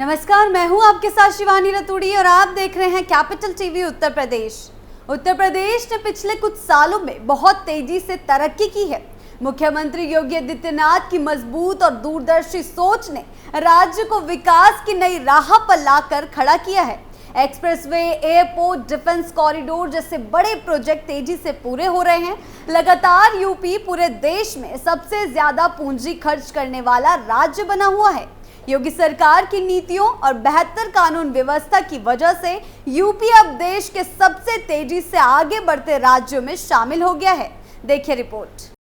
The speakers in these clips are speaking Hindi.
नमस्कार, मैं हूं आपके साथ शिवानी रतूड़ी और आप देख रहे हैं कैपिटल टीवी उत्तर प्रदेश। उत्तर प्रदेश ने पिछले कुछ सालों में बहुत तेजी से तरक्की की है। मुख्यमंत्री योगी आदित्यनाथ की मजबूत और दूरदर्शी सोच ने राज्य को विकास की नई राह पर लाकर खड़ा किया है। एक्सप्रेसवे, एयरपोर्ट, डिफेंस कॉरिडोर जैसे बड़े प्रोजेक्ट तेजी से पूरे हो रहे हैं। लगातार यूपी पूरे देश में सबसे ज्यादा पूंजी खर्च करने वाला राज्य बना हुआ है। योगी सरकार की नीतियों और बेहतर कानून व्यवस्था की वजह से यूपी अब देश के सबसे तेजी से आगे बढ़ते राज्यों में शामिल हो गया है। देखिए रिपोर्ट।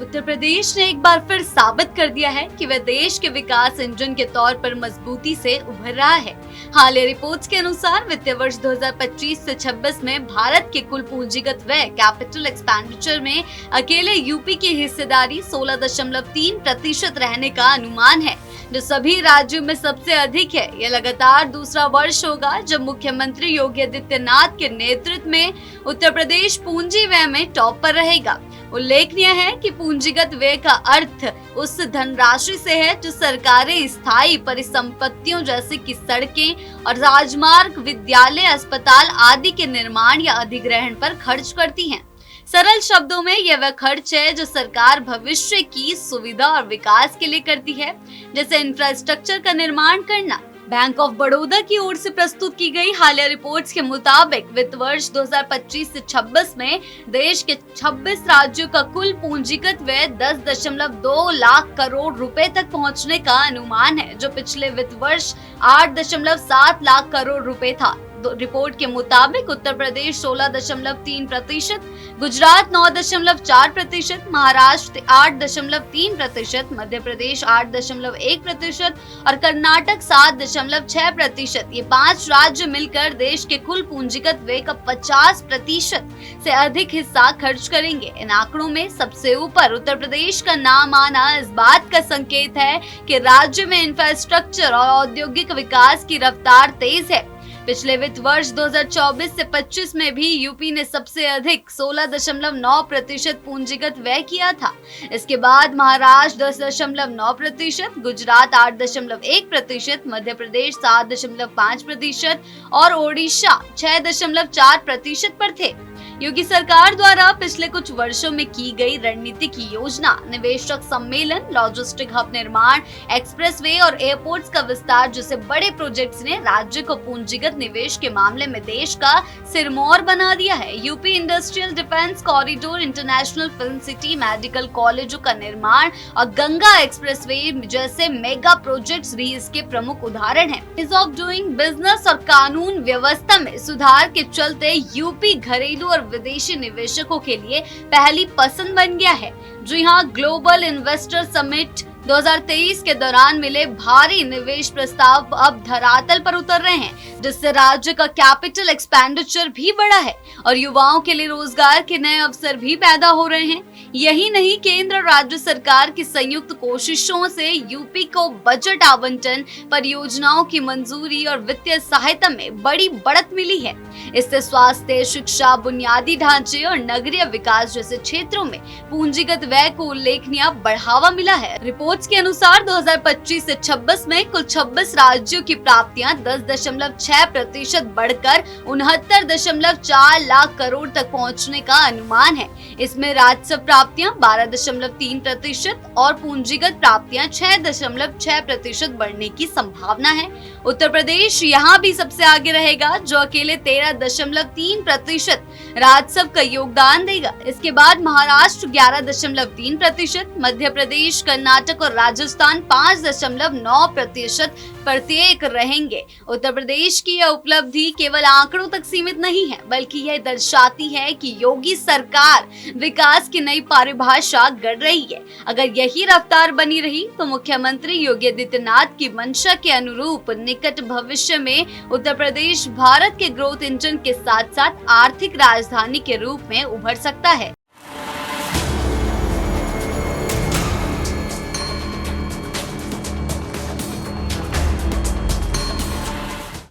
उत्तर प्रदेश ने एक बार फिर साबित कर दिया है कि वह देश के विकास इंजन के तौर पर मजबूती से उभर रहा है। हालिया रिपोर्ट्स के अनुसार वित्तीय वर्ष 2025 से 26 में भारत के कुल पूंजीगत व्यय कैपिटल एक्सपेंडिचर में अकेले यूपी की हिस्सेदारी 16.3% रहने का अनुमान है, जो सभी राज्यों में सबसे अधिक है। यह लगातार दूसरा वर्ष होगा जब मुख्यमंत्री योगी आदित्यनाथ के नेतृत्व में उत्तर प्रदेश पूंजी व्यय में टॉप पर रहेगा। उल्लेखनीय है कि पूंजीगत व्यय का अर्थ उस धनराशि से है जो सरकारें स्थायी परिसंपत्तियों जैसे कि सड़कें और राजमार्ग, विद्यालय, अस्पताल आदि के निर्माण या अधिग्रहण पर खर्च करती हैं। सरल शब्दों में यह वह खर्च है जो सरकार भविष्य की सुविधा और विकास के लिए करती है, जैसे इंफ्रास्ट्रक्चर का निर्माण करना। बैंक ऑफ बड़ौदा की ओर से प्रस्तुत की गई हालिया रिपोर्ट्स के मुताबिक वित्त वर्ष 2025 से 26 में देश के 26 राज्यों का कुल पूंजीगत व्यय 10.2 लाख करोड़ रुपए तक पहुंचने का अनुमान है, जो पिछले वित्त वर्ष 8.7 लाख करोड़ रुपए था। रिपोर्ट के मुताबिक उत्तर प्रदेश 16.3%, गुजरात 9.4%, महाराष्ट्र 8.3%, मध्य प्रदेश 8.1% और कर्नाटक 7.6%। ये 5 राज्य मिलकर देश के कुल पूंजीगत व्यय का 50% से अधिक हिस्सा खर्च करेंगे। इन आंकड़ों में सबसे ऊपर उत्तर प्रदेश का नाम आना इस बात का संकेत है कि राज्य में इंफ्रास्ट्रक्चर और औद्योगिक विकास की रफ्तार तेज है। पिछले वित्त वर्ष 2024 से 25 में भी यूपी ने सबसे अधिक 16.9% पूंजीगत व्यय किया था। इसके बाद महाराष्ट्र 10.9%, गुजरात 8.1%, मध्य प्रदेश 7.5% और ओडिशा 6.4% पर थे। योगी सरकार द्वारा पिछले कुछ वर्षों में की गई रणनीति की योजना, निवेशक सम्मेलन, लॉजिस्टिक हब निर्माण, एक्सप्रेसवे और एयरपोर्ट्स का विस्तार जैसे बड़े प्रोजेक्ट्स ने राज्य को पूंजीगत निवेश के मामले में देश का सिरमौर बना दिया है। UP industrial defence corridor, international film city, medical कॉलेजों का निर्माण और गंगा एक्सप्रेसवे जैसे मेगा प्रोजेक्ट्स भी इसके प्रमुख उदाहरण हैं। ईज ऑफ डूइंग बिजनेस और कानून व्यवस्था में सुधार के चलते यूपी घरेलू और विदेशी निवेशकों के लिए पहली पसंद बन गया है। जी हाँ, ग्लोबल इन्वेस्टर समिट 2023 के दौरान मिले भारी निवेश प्रस्ताव अब धरातल पर उतर रहे हैं, जिससे राज्य का कैपिटल एक्सपेंडिचर भी बढ़ा है और युवाओं के लिए रोजगार के नए अवसर भी पैदा हो रहे हैं। यही नहीं, केंद्र और राज्य सरकार की संयुक्त कोशिशों से यूपी को बजट आवंटन, परियोजनाओं की मंजूरी और वित्तीय सहायता में बड़ी बढ़त मिली है। इससे स्वास्थ्य, शिक्षा, बुनियादी ढांचे और नगरीय विकास जैसे क्षेत्रों में पूंजीगत व्यय को उल्लेखनीय बढ़ावा मिला है। रिपोर्ट्स के अनुसार 2025 से 26 में कुल 26 राज्यों की प्राप्तियां 10.6% बढ़कर 69.4 लाख करोड़ तक पहुंचने का अनुमान है। इसमें राजस्व प्राप्तियां 12.3% और पूंजीगत प्राप्तियां 6.6% बढ़ने की संभावना है। उत्तर प्रदेश यहाँ भी सबसे आगे रहेगा, जो अकेले 13.3% राजस्व का योगदान देगा। इसके बाद महाराष्ट्र 11.3%, मध्य प्रदेश, कर्नाटक और राजस्थान 5.9% प्रत्येक रहेंगे। उत्तर प्रदेश की यह उपलब्धि केवल आंकड़ों तक सीमित नहीं है, बल्कि यह दर्शाती है कि योगी सरकार विकास की नई परिभाषा गढ़ रही है। अगर यही रफ्तार बनी रही तो मुख्यमंत्री योगी आदित्यनाथ की मंशा के अनुरूप निकट भविष्य में उत्तर प्रदेश भारत के ग्रोथ इंजन के साथ साथ आर्थिक राजधानी के रूप में उभर सकता है।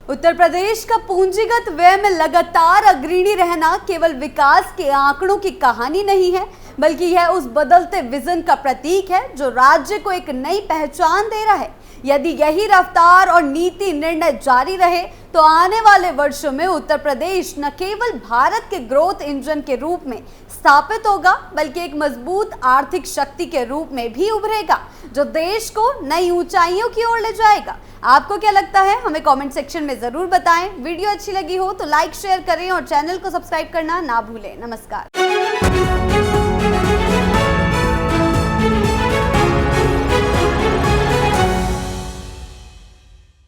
उत्तर प्रदेश का पूंजीगत व्यय में लगातार अग्रणी रहना केवल विकास के आंकड़ों की कहानी नहीं है, बल्कि यह उस बदलते विजन का प्रतीक है जो राज्य को एक नई पहचान दे रहा है। यदि यही रफ्तार और नीति निर्णय जारी रहे तो आने वाले वर्षों में उत्तर प्रदेश न केवल भारत के ग्रोथ इंजन के रूप में स्थापित होगा, बल्कि एक मजबूत आर्थिक शक्ति के रूप में भी उभरेगा, जो देश को नई ऊंचाइयों की ओर ले जाएगा। आपको क्या लगता है? हमें कमेंट सेक्शन में जरूर बताएं। वीडियो अच्छी लगी हो तो लाइक शेयर करें और चैनल को सब्सक्राइब करना ना भूलें। नमस्कार।